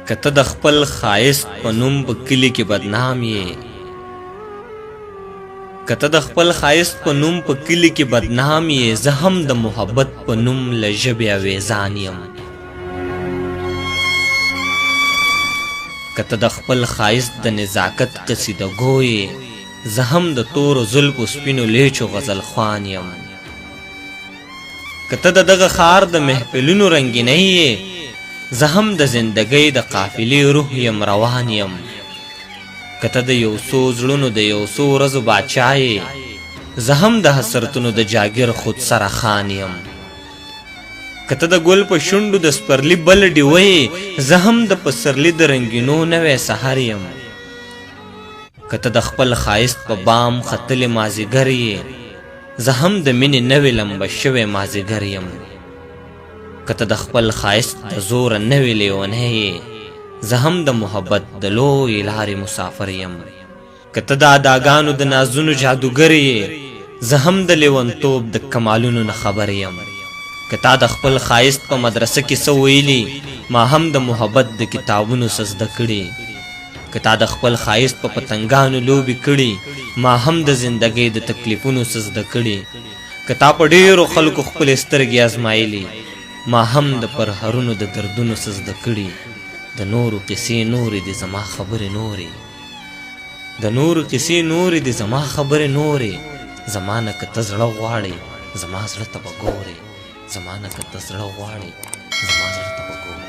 کته د خپل خایست په نوم په کلی کې بدنام یې کته د خپل خایست په نوم په کلی کې بدنام یې زه هم د محبت په نوم له ژبې اویزان یم کته د خپل خایست د نزاکت قصیده ګو یې زه هم د تورو زلفو سپینو لیچو غزل خوان یم کته د دغه ښار د محفلونو رنګینۍ یې زه هم د زندګۍ د قافلې روح یم روان یم کته د یو څو زړونو د یو څو ورځو باچا یې زه هم د حسرتونو د جاګیر خود سره خان یم کته د ګل په شونډو د سپرلي بل ډیوه یې زه هم د پسرلي د رنګینو نوی سحر یم کته د خپل ښایست په بام ختلې مازیګر یې زه هم د مینې نوې لمبه شوی مازیګر یم کته د خپل ښایست د زوره نوې لیونی یې زه هم د محبت د لویې لارې مسافر یم کته د اداګانو د نازونو جادوګر یې زه هم د لیونتوب د کمالونو نه خبر یم که تا د خپل ښایست په مدرسه کې څه ویلي ما هم د محبت د کتابونو څه زده کړي که تا د خپل ښایست په پتنګانو لوبې کړي ما هم د زندګۍ د تکلیفونو څه زده کړي که تا په ډېرو خلکو خپلې سترګې ازمایلي ما هم د پرهرونو د دردونو څه زده کړي د نورو قصې نورې دي زما خبرې نورې د نورو قصې نورې دي زما خبرې نورې زما نه که ته زړه غواړې زما زړه ته به ګورې زما نه که ته زړه غواړې زما زړه ته به ګورې